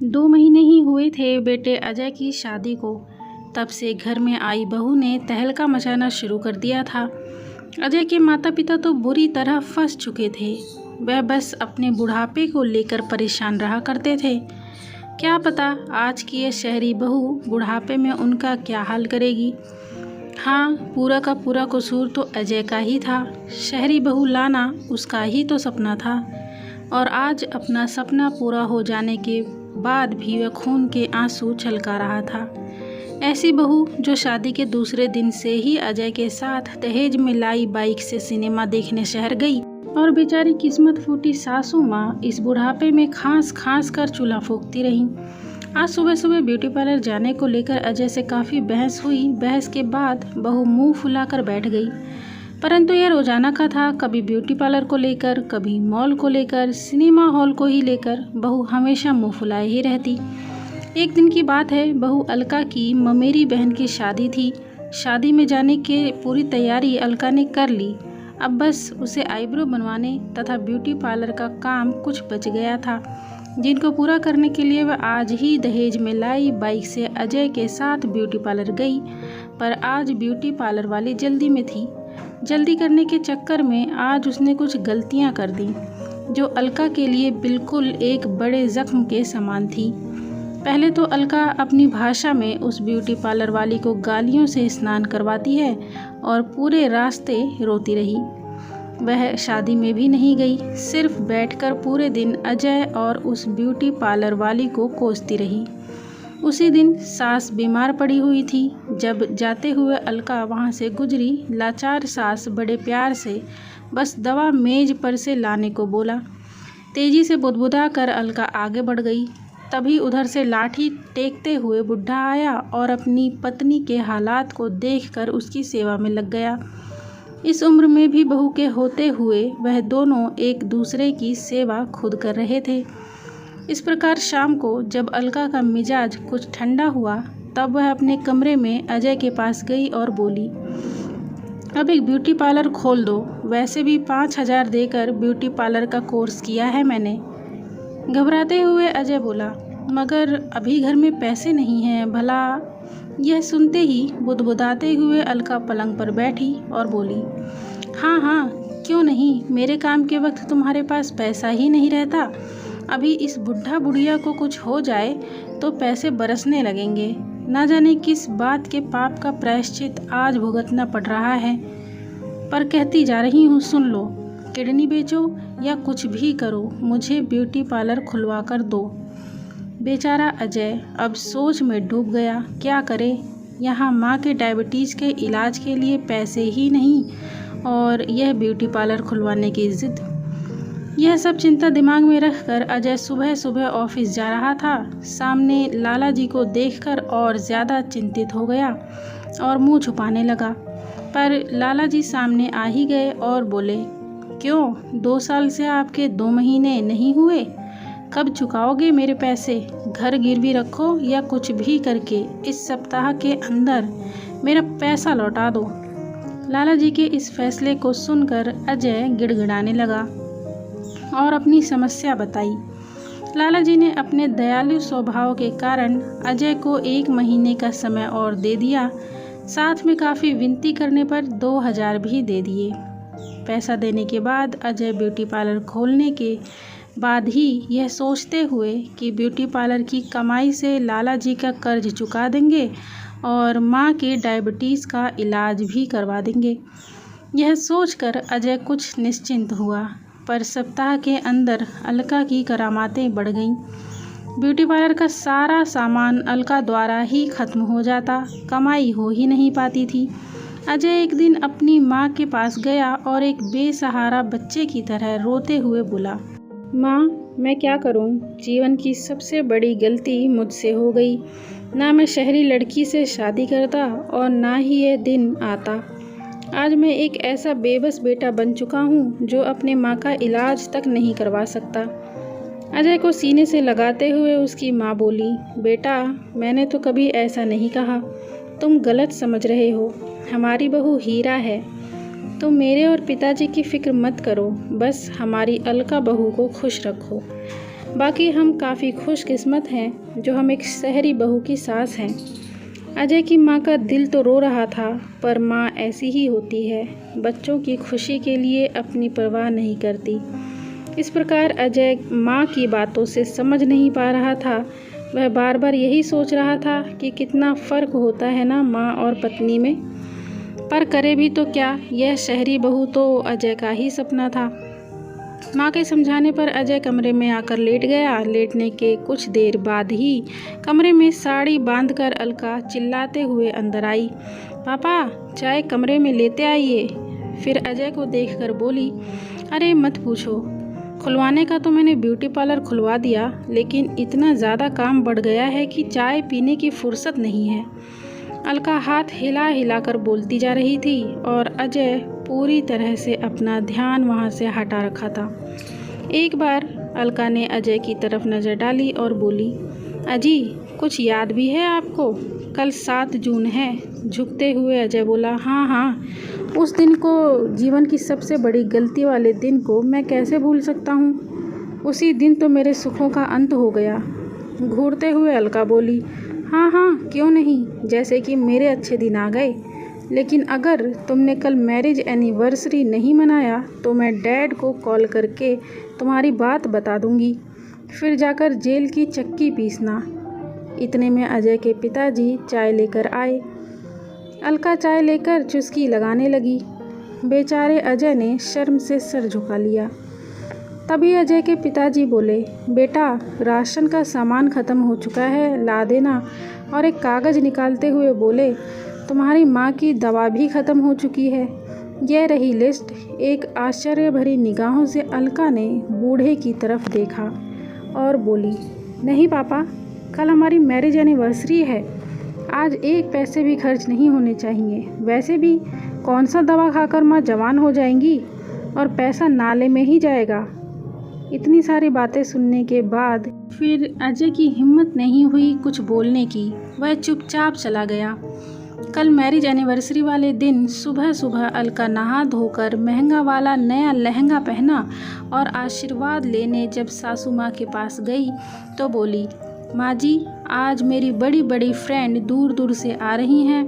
2 महीने ही हुए थे बेटे अजय की शादी को, तब से घर में आई बहू ने तहलका मचाना शुरू कर दिया था। अजय के माता पिता तो बुरी तरह फंस चुके थे। वह बस अपने बुढ़ापे को लेकर परेशान रहा करते थे। क्या पता आज की ये शहरी बहू बुढ़ापे में उनका क्या हाल करेगी। हाँ, पूरा का पूरा कसूर तो अजय का ही था। शहरी बहू लाना उसका ही तो सपना था, और आज अपना सपना पूरा हो जाने के बाद भी वह खून के आंसू छलका रहा था। ऐसी बहू जो शादी के दूसरे दिन से ही अजय के साथ दहेज में लाई बाइक से सिनेमा देखने शहर गई, और बेचारी किस्मत फूटी सासू माँ इस बुढ़ापे में खांस खांस कर चूल्हा फूंकती रही। आज सुबह सुबह ब्यूटी पार्लर जाने को लेकर अजय से काफ़ी बहस हुई। बहस के बाद बहू मुंह फुलाकर बैठ गई, परंतु यह रोजाना का था। कभी ब्यूटी पार्लर को लेकर, कभी मॉल को लेकर, सिनेमा हॉल को ही लेकर बहू हमेशा मुंह फुलाए ही रहती। एक दिन की बात है, बहू अलका की ममेरी बहन की शादी थी। शादी में जाने की पूरी तैयारी अलका ने कर ली। अब बस उसे आईब्रो बनवाने तथा ब्यूटी पार्लर का काम कुछ बच गया था, जिनको पूरा करने के लिए वह आज ही दहेज में लाई बाइक से अजय के साथ ब्यूटी पार्लर गई। पर आज ब्यूटी पार्लर वाली जल्दी में थी। जल्दी करने के चक्कर में आज उसने कुछ गलतियां कर दी, जो अलका के लिए बिल्कुल एक बड़े जख्म के समान थी। पहले तो अलका अपनी भाषा में उस ब्यूटी पार्लर वाली को गालियों से स्नान करवाती है और पूरे रास्ते रोती रही। वह शादी में भी नहीं गई, सिर्फ बैठकर पूरे दिन अजय और उस ब्यूटी पार्लर वाली को कोसती रही। उसी दिन सास बीमार पड़ी हुई थी। जब जाते हुए अलका वहां से गुजरी, लाचार सास बड़े प्यार से बस दवा मेज पर से लाने को बोला। तेजी से बुदबुदा कर अलका आगे बढ़ गई। तभी उधर से लाठी टेकते हुए बुढ़ा आया और अपनी पत्नी के हालात को देखकर उसकी सेवा में लग गया। इस उम्र में भी बहू के होते हुए वह दोनों एक दूसरे की सेवा खुद कर रहे थे। इस प्रकार शाम को जब अलका का मिजाज कुछ ठंडा हुआ, तब वह अपने कमरे में अजय के पास गई और बोली, अब एक ब्यूटी पार्लर खोल दो। वैसे भी 5,000 देकर ब्यूटी पार्लर का कोर्स किया है मैंने। घबराते हुए अजय बोला, मगर अभी घर में पैसे नहीं हैं भला। यह सुनते ही बुदबुदाते हुए अलका पलंग पर बैठी और बोली, हाँ हाँ क्यों नहीं, मेरे काम के वक्त तुम्हारे पास पैसा ही नहीं रहता। अभी इस बुढ़ा बुढ़िया को कुछ हो जाए तो पैसे बरसने लगेंगे। ना जाने किस बात के पाप का प्रायश्चित आज भुगतना पड़ रहा है। पर कहती जा रही हूँ, सुन लो। किडनी बेचो या कुछ भी करो, मुझे ब्यूटी पार्लर खुलवा कर दो। बेचारा अजय अब सोच में डूब गया। क्या करे, यहाँ माँ के डायबिटीज़ के इलाज के लिए पैसे ही नहीं, और यह ब्यूटी पार्लर खुलवाने की ज़िद। यह सब चिंता दिमाग में रखकर अजय सुबह सुबह ऑफिस जा रहा था। सामने लाला जी को देखकर और ज़्यादा चिंतित हो गया और मुंह छुपाने लगा। पर लाला जी सामने आ ही गए और बोले, क्यों, 2 साल से आपके 2 महीने नहीं हुए? कब चुकाओगे मेरे पैसे? घर गिरवी रखो या कुछ भी करके इस सप्ताह के अंदर मेरा पैसा लौटा दो। लाला जी के इस फैसले को सुनकर अजय गिड़गिड़ाने लगा और अपनी समस्या बताई। लाला जी ने अपने दयालु स्वभाव के कारण अजय को 1 महीने का समय और दे दिया। साथ में काफ़ी विनती करने पर 2,000 भी दे दिए। पैसा देने के बाद अजय ब्यूटी पार्लर खोलने के बाद ही यह सोचते हुए कि ब्यूटी पार्लर की कमाई से लाला जी का कर्ज चुका देंगे और माँ के डायबिटीज़ का इलाज भी करवा देंगे। यह सोचकर अजय कुछ निश्चिंत हुआ। पर सप्ताह के अंदर अलका की करामातें बढ़ गईं। ब्यूटी पार्लर का सारा सामान अलका द्वारा ही खत्म हो जाता, कमाई हो ही नहीं पाती थी। अजय एक दिन अपनी माँ के पास गया और एक बेसहारा बच्चे की तरह रोते हुए बोला, माँ मैं क्या करूँ, जीवन की सबसे बड़ी गलती मुझसे हो गई। ना मैं शहरी लड़की से शादी करता और ना ही यह दिन आता। आज मैं एक ऐसा बेबस बेटा बन चुका हूँ जो अपने माँ का इलाज तक नहीं करवा सकता। अजय को सीने से लगाते हुए उसकी माँ बोली, बेटा मैंने तो कभी ऐसा नहीं कहा, तुम गलत समझ रहे हो। हमारी बहू हीरा है। तुम मेरे और पिताजी की फिक्र मत करो, बस हमारी अलका बहू को खुश रखो। बाकी हम काफ़ी खुशकिस्मत हैं जो हम एक शहरी बहू की सास हैं। अजय की माँ का दिल तो रो रहा था, पर माँ ऐसी ही होती है, बच्चों की खुशी के लिए अपनी परवाह नहीं करती। इस प्रकार अजय माँ की बातों से समझ नहीं पा रहा था। वह बार बार यही सोच रहा था कि कितना फ़र्क होता है ना माँ और पत्नी में। पर करे भी तो क्या, यह शहरी बहू तो अजय का ही सपना था। माँ के समझाने पर अजय कमरे में आकर लेट गया। लेटने के कुछ देर बाद ही कमरे में साड़ी बांधकर अलका चिल्लाते हुए अंदर आई। पापा, चाय कमरे में लेते आइए। फिर अजय को देखकर बोली, अरे मत पूछो, खुलवाने का तो मैंने ब्यूटी पार्लर खुलवा दिया, लेकिन इतना ज़्यादा काम बढ़ गया है कि चाय पीने की फुर्सत नहीं है। अलका हाथ हिला हिलाकर बोलती जा रही थी और अजय पूरी तरह से अपना ध्यान वहाँ से हटा रखा था। एक बार अलका ने अजय की तरफ नज़र डाली और बोली, अजी कुछ याद भी है आपको? कल 7 जून है। झुकते हुए अजय बोला, हाँ हाँ, उस दिन को, जीवन की सबसे बड़ी गलती वाले दिन को मैं कैसे भूल सकता हूँ। उसी दिन तो मेरे सुखों का अंत हो गया। घूरते हुए अलका बोली, हाँ हाँ क्यों नहीं, जैसे कि मेरे अच्छे दिन आ गए। लेकिन अगर तुमने कल मैरिज एनिवर्सरी नहीं मनाया तो मैं डैड को कॉल करके तुम्हारी बात बता दूंगी, फिर जाकर जेल की चक्की पीसना। इतने में अजय के पिताजी चाय लेकर आए। अलका चाय लेकर चुस्की लगाने लगी। बेचारे अजय ने शर्म से सर झुका लिया। तभी अजय के पिताजी बोले, बेटा राशन का सामान ख़त्म हो चुका है, ला देना। और एक कागज़ निकालते हुए बोले, तुम्हारी माँ की दवा भी ख़त्म हो चुकी है, यह रही लिस्ट। एक आश्चर्य भरी निगाहों से अलका ने बूढ़े की तरफ देखा और बोली, नहीं पापा, कल हमारी मैरिज एनिवर्सरी है, आज एक पैसे भी खर्च नहीं होने चाहिए। वैसे भी कौन सा दवा खाकर माँ जवान हो जाएंगी और पैसा नाले में ही जाएगा। इतनी सारी बातें सुनने के बाद फिर अजय की हिम्मत नहीं हुई कुछ बोलने की। वह चुपचाप चला गया। कल मैरिज एनिवर्सरी वाले दिन सुबह सुबह अलका नहा धोकर महंगा वाला नया लहंगा पहना और आशीर्वाद लेने जब सासू माँ के पास गई तो बोली, माँ जी, आज मेरी बड़ी बड़ी फ्रेंड दूर दूर से आ रही हैं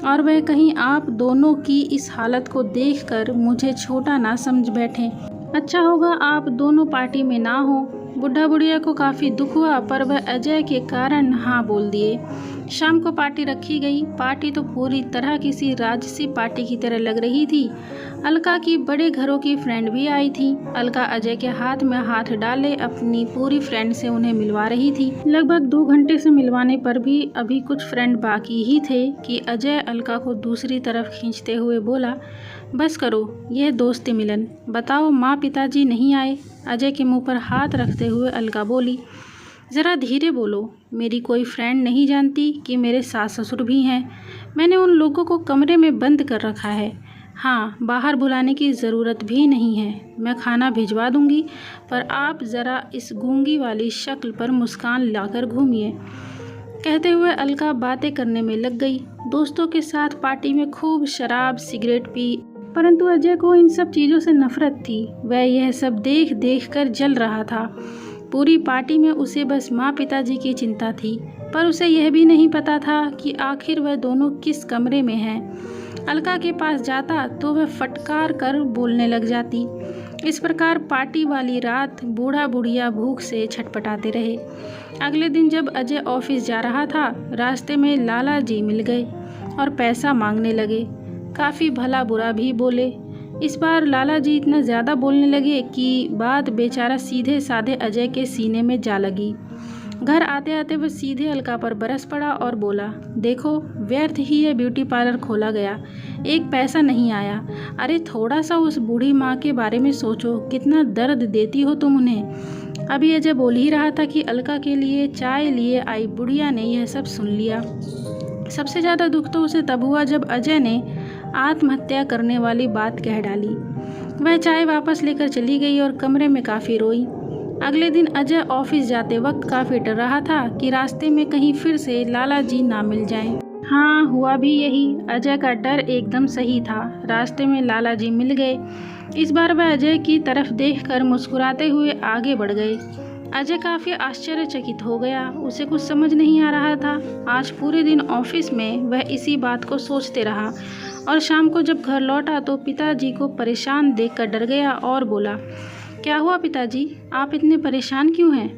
और वह कहीं आप दोनों की इस हालत को देखकर मुझे छोटा ना समझ बैठें। अच्छा होगा आप दोनों पार्टी में ना हो। बुढ़ा बुढ़िया को काफ़ी दुख हुआ, पर वह अजय के कारण हाँ बोल दिए। शाम को पार्टी रखी गई। पार्टी तो पूरी तरह किसी राजसी पार्टी की तरह लग रही थी। अलका की बड़े घरों की फ्रेंड भी आई थी। अलका अजय के हाथ में हाथ डाले अपनी पूरी फ्रेंड से उन्हें मिलवा रही थी। लगभग 2 घंटे से मिलवाने पर भी अभी कुछ फ्रेंड बाकी ही थे कि अजय अलका को दूसरी तरफ खींचते हुए बोला, बस करो, यह दोस्ती मिलन। बताओ माँ पिताजी नहीं आए? अजय के मुंह पर हाथ रखते हुए अलका बोली, ज़रा धीरे बोलो, मेरी कोई फ्रेंड नहीं जानती कि मेरे सास ससुर भी हैं। मैंने उन लोगों को कमरे में बंद कर रखा है। हाँ, बाहर बुलाने की ज़रूरत भी नहीं है, मैं खाना भिजवा दूंगी, पर आप ज़रा इस गूंगी वाली शक्ल पर मुस्कान लाकर घूमिए। कहते हुए अलका बातें करने में लग गई। दोस्तों के साथ पार्टी में खूब शराब सिगरेट पी, परंतु अजय को इन सब चीज़ों से नफरत थी। वह यह सब देख देख कर जल रहा था। पूरी पार्टी में उसे बस माँ पिताजी की चिंता थी, पर उसे यह भी नहीं पता था कि आखिर वह दोनों किस कमरे में हैं। अलका के पास जाता तो वह फटकार कर बोलने लग जाती। इस प्रकार पार्टी वाली रात बूढ़ा बुढ़िया भूख से छटपटाते रहे। अगले दिन जब अजय ऑफिस जा रहा था, रास्ते में लाला जी मिल गए और पैसा मांगने लगे। काफ़ी भला बुरा भी बोले। इस बार लाला जी इतना ज़्यादा बोलने लगे कि बात बेचारा सीधे साधे अजय के सीने में जा लगी। घर आते आते वह सीधे अलका पर बरस पड़ा और बोला, देखो व्यर्थ ही ये ब्यूटी पार्लर खोला गया, एक पैसा नहीं आया। अरे थोड़ा सा उस बूढ़ी माँ के बारे में सोचो, कितना दर्द देती हो तुम उन्हें। अभी अजय बोल ही रहा था कि अलका के लिए चाय लिए आई बुढ़िया ने यह सब सुन लिया। सबसे ज़्यादा दुख तो उसे तब हुआ जब अजय ने आत्महत्या करने वाली बात कह डाली। वह चाय वापस लेकर चली गई और कमरे में काफ़ी रोई। अगले दिन अजय ऑफिस जाते वक्त काफ़ी डर रहा था कि रास्ते में कहीं फिर से लाला जी ना मिल जाएं। हाँ, हुआ भी यही। अजय का डर एकदम सही था। रास्ते में लाला जी मिल गए। इस बार वह अजय की तरफ देखकर मुस्कुराते हुए आगे बढ़ गए। अजय काफ़ी आश्चर्यचकित हो गया। उसे कुछ समझ नहीं आ रहा था। आज पूरे दिन ऑफिस में वह इसी बात को सोचते रहा और शाम को जब घर लौटा तो पिताजी को परेशान देखकर डर गया और बोला, क्या हुआ पिताजी, आप इतने परेशान क्यों हैं?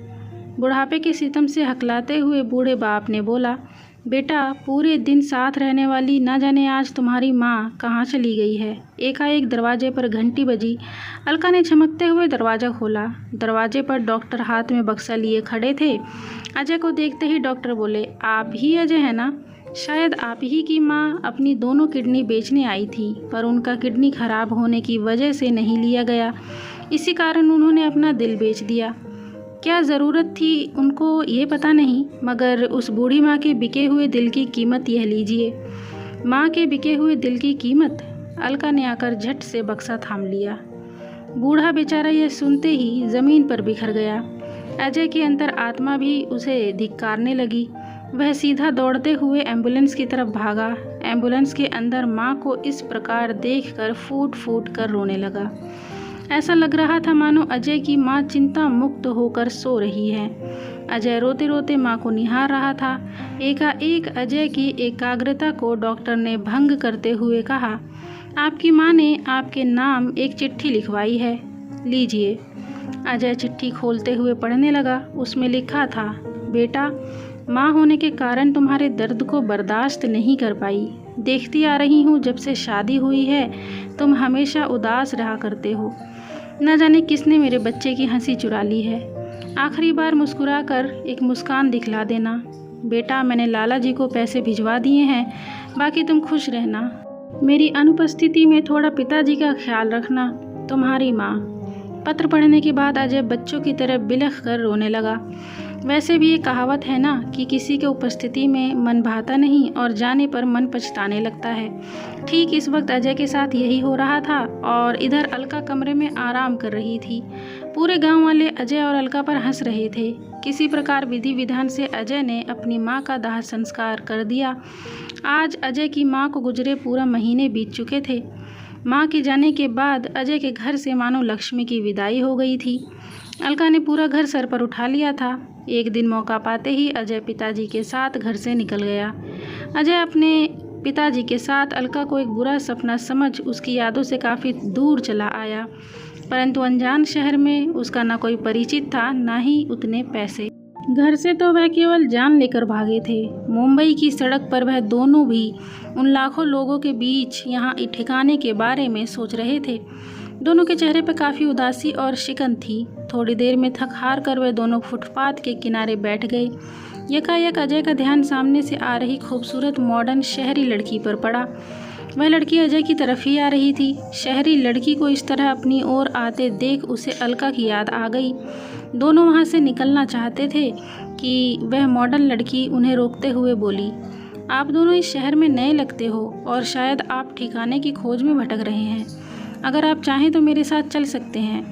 बुढ़ापे के सितम से हकलाते हुए बूढ़े बाप ने बोला, बेटा, पूरे दिन साथ रहने वाली न जाने आज तुम्हारी माँ कहाँ चली गई है। एकाएक दरवाजे पर घंटी बजी। अलका ने झमकते हुए दरवाज़ा खोला। दरवाजे पर डॉक्टर हाथ में बक्सा लिए खड़े थे। अजय को देखते ही डॉक्टर बोले, आप ही अजय हैं ना? शायद आप ही की माँ अपनी दोनों किडनी बेचने आई थी, पर उनका किडनी खराब होने की वजह से नहीं लिया गया। इसी कारण उन्होंने अपना दिल बेच दिया। क्या ज़रूरत थी उनको ये पता नहीं, मगर उस बूढ़ी माँ के बिके हुए दिल की कीमत यह लीजिए। माँ के बिके हुए दिल की कीमत। अलका ने आकर झट से बक्सा थाम लिया। बूढ़ा बेचारा यह सुनते ही ज़मीन पर बिखर गया। अजय की अंतर आत्मा भी उसे धिक्कारने लगी। वह सीधा दौड़ते हुए एम्बुलेंस की तरफ भागा। एम्बुलेंस के अंदर माँ को इस प्रकार देखकर फूट फूट कर रोने लगा। ऐसा लग रहा था मानो अजय की माँ चिंता मुक्त होकर सो रही है। अजय रोते रोते माँ को निहार रहा था। एकाएक अजय की एकाग्रता को डॉक्टर ने भंग करते हुए कहा, आपकी माँ ने आपके नाम एक चिट्ठी लिखवाई है, लीजिए। अजय चिट्ठी खोलते हुए पढ़ने लगा। उसमें लिखा था, बेटा, माँ होने के कारण तुम्हारे दर्द को बर्दाश्त नहीं कर पाई। देखती आ रही हूँ जब से शादी हुई है तुम हमेशा उदास रहा करते हो। न जाने किसने मेरे बच्चे की हंसी चुरा ली है। आखिरी बार मुस्कुराकर एक मुस्कान दिखला देना। बेटा, मैंने लाला जी को पैसे भिजवा दिए हैं, बाकी तुम खुश रहना। मेरी अनुपस्थिति में थोड़ा पिताजी का ख्याल रखना। तुम्हारी माँ। पत्र पढ़ने के बाद अजय बच्चों की तरह बिलख कर रोने लगा। वैसे भी ये कहावत है ना कि किसी के उपस्थिति में मन भाता नहीं और जाने पर मन पछताने लगता है। ठीक इस वक्त अजय के साथ यही हो रहा था और इधर अलका कमरे में आराम कर रही थी। पूरे गांव वाले अजय और अलका पर हंस रहे थे। किसी प्रकार विधि विधान से अजय ने अपनी माँ का दाह संस्कार कर दिया। आज अजय की माँ को गुजरे पूरा महीने बीत चुके थे। माँ के जाने के बाद अजय के घर से मानो लक्ष्मी की विदाई हो गई थी। अलका ने पूरा घर सर पर उठा लिया था। एक दिन मौका पाते ही अजय पिताजी के साथ घर से निकल गया। अजय अपने पिताजी के साथ अलका को एक बुरा सपना समझ उसकी यादों से काफ़ी दूर चला आया, परंतु अनजान शहर में उसका ना कोई परिचित था, ना ही उतने पैसे। घर से तो वह केवल जान लेकर भागे थे। मुंबई की सड़क पर वह दोनों भी उन लाखों लोगों के बीच यहाँ ठिकाने के बारे में सोच रहे थे। दोनों के चेहरे पर काफ़ी उदासी और शिकन थी। थोड़ी देर में थक हार कर वे दोनों फुटपाथ के किनारे बैठ गए। यकायक अजय का ध्यान सामने से आ रही खूबसूरत मॉडर्न शहरी लड़की पर पड़ा। वह लड़की अजय की तरफ ही आ रही थी। शहरी लड़की को इस तरह अपनी ओर आते देख उसे अलका की याद आ गई। दोनों वहाँ से निकलना चाहते थे कि वह मॉडर्न लड़की उन्हें रोकते हुए बोली, आप दोनों इस शहर में नए लगते हो और शायद आप ठिकाने की खोज में भटक रहे हैं। अगर आप चाहें तो मेरे साथ चल सकते हैं।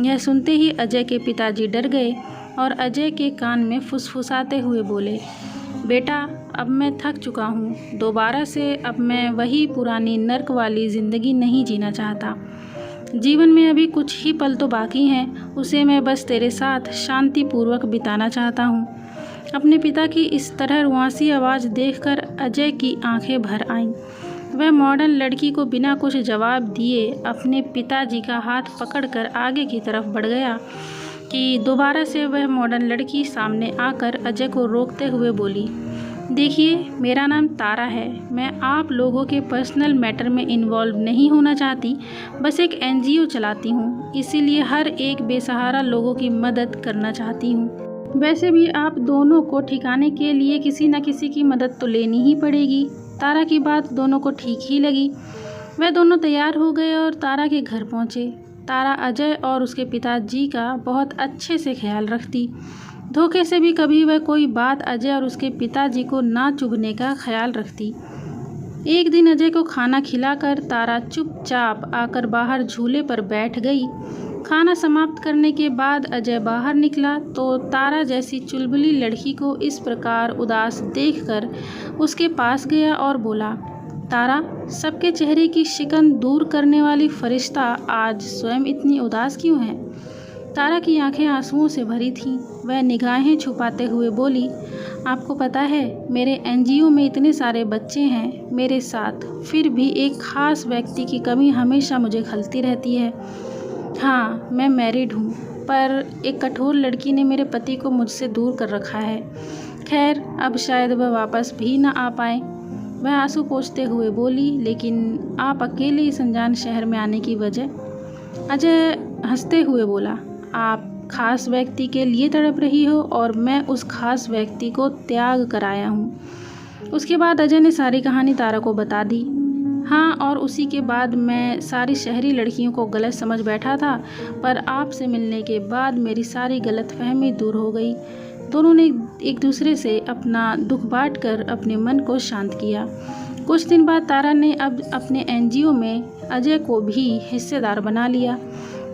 यह सुनते ही अजय के पिताजी डर गए और अजय के कान में फुसफुसाते हुए बोले, बेटा, अब मैं थक चुका हूँ। दोबारा से अब मैं वही पुरानी नर्क वाली ज़िंदगी नहीं जीना चाहता। जीवन में अभी कुछ ही पल तो बाकी हैं, उसे मैं बस तेरे साथ शांतिपूर्वक बिताना चाहता हूँ। अपने पिता की इस तरह रुआंसी आवाज़ देखकर अजय की आंखें भर आईं। वह मॉडर्न लड़की को बिना कुछ जवाब दिए अपने पिताजी का हाथ पकड़कर आगे की तरफ बढ़ गया कि दोबारा से वह मॉडर्न लड़की सामने आकर अजय को रोकते हुए बोली, देखिए, मेरा नाम तारा है। मैं आप लोगों के पर्सनल मैटर में इन्वॉल्व नहीं होना चाहती, बस एक NGO चलाती हूँ, इसीलिए हर एक बेसहारा लोगों की मदद करना चाहती हूँ। वैसे भी आप दोनों को ठिकाने के लिए किसी न किसी की मदद तो लेनी ही पड़ेगी। तारा की बात दोनों को ठीक ही लगी। वह दोनों तैयार हो गए और तारा के घर पहुँचे। तारा अजय और उसके पिताजी का बहुत अच्छे से ख्याल रखती। धोखे से भी कभी वह कोई बात अजय और उसके पिताजी को ना चुभने का ख्याल रखती। एक दिन अजय को खाना खिलाकर तारा चुपचाप आकर बाहर झूले पर बैठ गई। खाना समाप्त करने के बाद अजय बाहर निकला तो तारा जैसी चुलबुली लड़की को इस प्रकार उदास देखकर उसके पास गया और बोला, तारा, सबके चेहरे की शिकन दूर करने वाली फरिश्ता आज स्वयं इतनी उदास क्यों है? तारा की आंखें आंसुओं से भरी थीं। वह निगाहें छुपाते हुए बोली, आपको पता है मेरे एनजीओ में इतने सारे बच्चे हैं मेरे साथ, फिर भी एक ख़ास व्यक्ति की कमी हमेशा मुझे खलती रहती है। हाँ, मैं मैरिड हूँ, पर एक कठोर लड़की ने मेरे पति को मुझसे दूर कर रखा है। खैर, अब शायद वह वापस भी ना आ पाए। वह आंसू पोंछते हुए बोली, लेकिन आप अकेले इस अनजान शहर में आने की वजह? अजय हंसते हुए बोला, आप खास व्यक्ति के लिए तड़प रही हो और मैं उस खास व्यक्ति को त्याग कर आया हूँ। उसके बाद अजय ने सारी कहानी तारा को बता दी। हाँ, और उसी के बाद मैं सारी शहरी लड़कियों को गलत समझ बैठा था, पर आपसे मिलने के बाद मेरी सारी गलतफहमी दूर हो गई। दोनों ने एक दूसरे से अपना दुख बांट कर अपने मन को शांत किया। कुछ दिन बाद तारा ने अब अपने एनजीओ में अजय को भी हिस्सेदार बना लिया।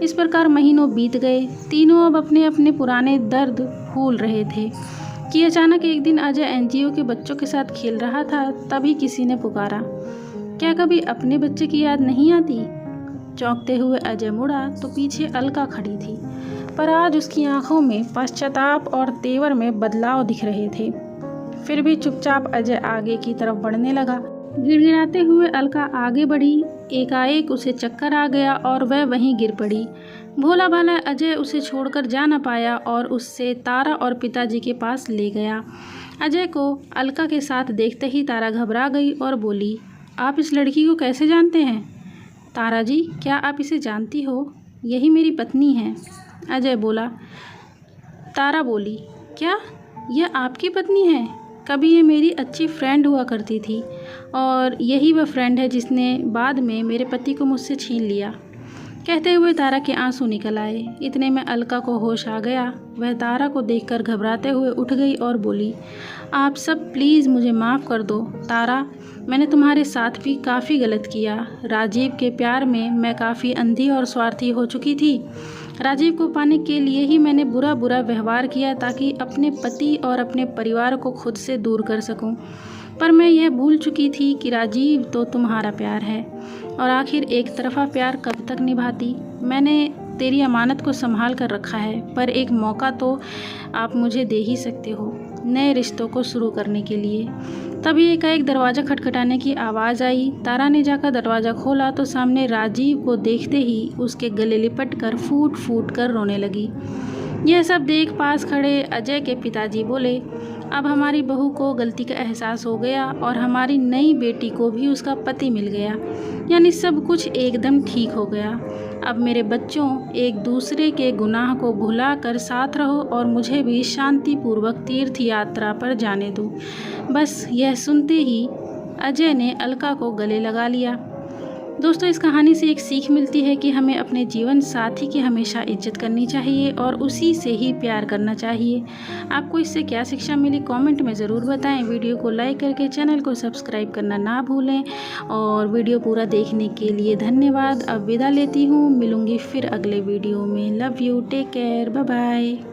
इस प्रकार महीनों बीत गए। तीनों अब अपने अपने पुराने दर्द भूल रहे थे कि अचानक एक दिन अजय एनजीओ के बच्चों के साथ खेल रहा था। तभी किसी ने पुकारा, क्या कभी अपने बच्चे की याद नहीं आती? चौंकते हुए अजय मुड़ा तो पीछे अलका खड़ी थी, पर आज उसकी आंखों में पश्चाताप और तेवर में बदलाव दिख रहे थे। फिर भी चुपचाप अजय आगे की तरफ बढ़ने लगा। गिड़गिड़ाते हुए अलका आगे बढ़ी। एकाएक उसे चक्कर आ गया और वह वहीं गिर पड़ी। भोला भाला अजय उसे छोड़कर जा न पाया और उससे तारा और पिताजी के पास ले गया। अजय को अलका के साथ देखते ही तारा घबरा गई और बोली, आप इस लड़की को कैसे जानते हैं? तारा जी, क्या आप इसे जानती हो? यही मेरी पत्नी है, अजय बोला। तारा बोली, क्या यह आपकी पत्नी है? कभी ये मेरी अच्छी फ्रेंड हुआ करती थी और यही वह फ्रेंड है जिसने बाद में मेरे पति को मुझसे छीन लिया। कहते हुए तारा के आंसू निकल आए। इतने में अलका को होश आ गया। वह तारा को देखकर घबराते हुए उठ गई और बोली, आप सब प्लीज़ मुझे माफ़ कर दो। तारा, मैंने तुम्हारे साथ भी काफ़ी गलत किया। राजीव के प्यार में मैं काफ़ी अंधी और स्वार्थी हो चुकी थी। राजीव को पाने के लिए ही मैंने बुरा बुरा व्यवहार किया ताकि अपने पति और अपने परिवार को खुद से दूर कर सकूं। पर मैं यह भूल चुकी थी कि राजीव तो तुम्हारा प्यार है और आखिर एक तरफ़ा प्यार कब तक निभाती। मैंने तेरी अमानत को संभाल कर रखा है, पर एक मौका तो आप मुझे दे ही सकते हो नए रिश्तों को शुरू करने के लिए। तभी एकाएक दरवाज़ा खटखटाने की आवाज़ आई। तारा ने जाकर दरवाज़ा खोला तो सामने राजीव को देखते ही उसके गले लिपट कर फूट फूट कर रोने लगी। यह सब देख पास खड़े अजय के पिताजी बोले, अब हमारी बहू को गलती का एहसास हो गया और हमारी नई बेटी को भी उसका पति मिल गया, यानी सब कुछ एकदम ठीक हो गया। अब मेरे बच्चों, एक दूसरे के गुनाह को भुला कर साथ रहो और मुझे भी शांतिपूर्वक तीर्थ यात्रा पर जाने दो। बस यह सुनते ही अजय ने अलका को गले लगा लिया। दोस्तों, इस कहानी से एक सीख मिलती है कि हमें अपने जीवन साथी की हमेशा इज्जत करनी चाहिए और उसी से ही प्यार करना चाहिए। आपको इससे क्या शिक्षा मिली कमेंट में ज़रूर बताएं। वीडियो को लाइक करके चैनल को सब्सक्राइब करना ना भूलें और वीडियो पूरा देखने के लिए धन्यवाद। अब विदा लेती हूँ, मिलूँगी फिर अगले वीडियो में। Love you, take care, bye bye.